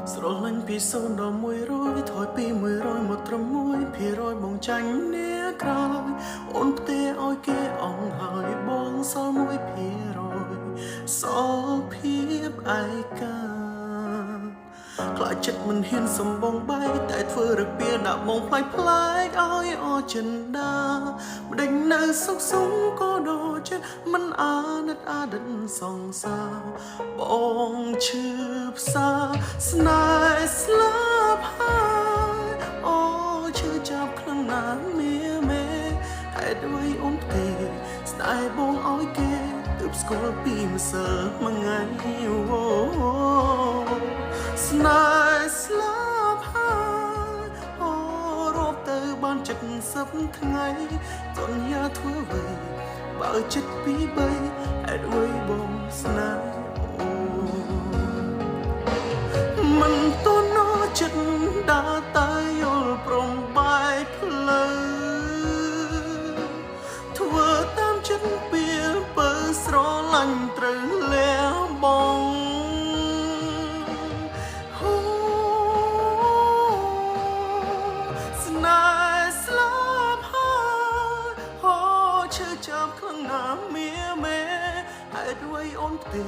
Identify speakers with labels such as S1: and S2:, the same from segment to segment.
S1: ស្រឡាញ់ពី0ដល់100ថយពី100មកត្រឹម1%បងចាញ់អ្នកក្រោយអូនផ្ទេឲ្យគេអងហើយបងសល់1%សល់ភាពឯកាខ្លាចចិត្តមិនហ៊ានសំបងបែកតែធ្វើរពៀដាក់បងផ្លាច់ផ្លែកឲ្យអចិន្តាម្ដេចនៅសុខសុំក៏ដូចចិត្តមិនអាណិតអាដិតសងសារបងឈឺផ្សាស្នេហ៍ស្លាប់ហើយអូឈឺចាប់ខ្លាំងណាស់មាមេហេតុអ្វីអូនទេស្នេហ៍បងឲ្យគេទើបស្គាល់ពីម្សិលមួយថ្ងៃអូស្នេហ៍ស្លាប់ហើយអូរកទៅបាន70ថ្ងៃសន្យាធ្វើអ្វីបើចិត្តពី3ហេតុអ្វីបងស្នេហ៍អូមិនតន់ចិត្តដើរតែយល់ព្រមបែកផ្លូវធ្វើតាមចិត្តពីបើស្រឡាញ់ត្រូវលះបងស្នេហ៍ស្លាប់ហើយអូឈឺចាប់ខ្លាំងណាស់មាមេហេតុអ្វីអូនទេ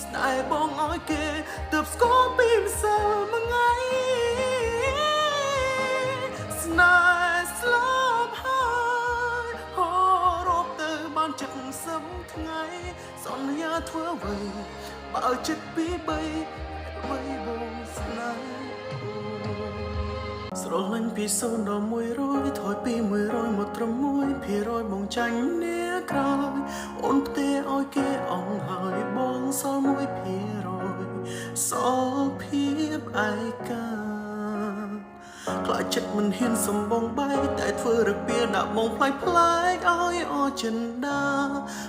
S1: ស្នេហ៍បងឲ្យគេទើបស្គាល់ពីម្សិលមួយថ្ងៃស្នេហ៍ស្លាប់ហើយអូរកទៅបាន70ថ្ងៃសន្យាធ្វើអ្វីបើចិត្តពី3អ្វីបងស្នេហ៍ស្រឡាញ់ពី0ដល់100ថយពី100មកត្រឹម1%បងចាញ់អ្នកក្រោយអូនផ្ទេឲ្យគេអងហើយបងសល់1%សល់ភាពឯកាខ្លាចចិត្តមិនហ៊ានសំបងបែកតែធ្វើរពៀដាក់បងផ្លាច់ផ្លែកឲ្យអចិន្តា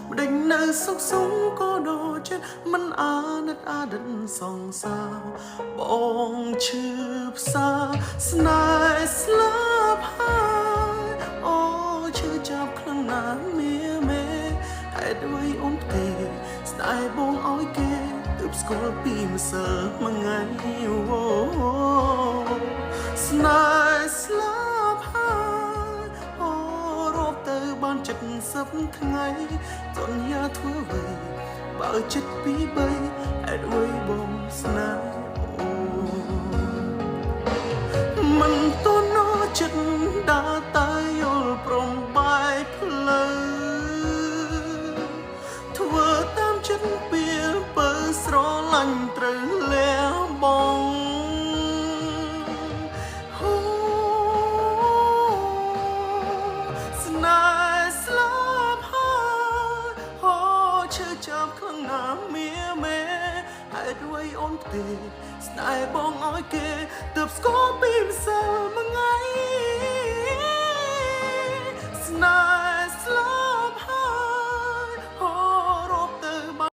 S1: ម្ដេចនៅសុខសុំក៏ដូចចិត្តមិនអាណិតអាដិតសងសារបងឈឺផ្សាស្នេហ៍ស្លាប់ហើយអូឈឺចាប់ខ្លាំងណាស់មាមេហេតុអ្វីអូនទេស្នេហ៍បងឲ្យគេទើបស្គាល់ពីម្សិលមួយថ្ងៃអូស្នេហ៍ស្លាប់ហើយអូរកទៅបាន70ថ្ងៃសន្យាធ្វើអ្វីបើចិត្តពី3ហេតុអ្វីបងស្នេហ៍អូមិនតន់ចិត្តដើរតែយល់ព្រមបែកផ្លូវធ្វើតាមចិត្តពីបើស្រឡាញ់ត្រូវលះបងស្នេហ៍ស្លាប់ហើយអូឈឺចាប់ខ្លាំងណាស់មាមេហេតុអ្វីអូនទេស្នេហ៍បងឲ្យគេទើបស្គាល់ពីម្សិលមួយថ្ងៃ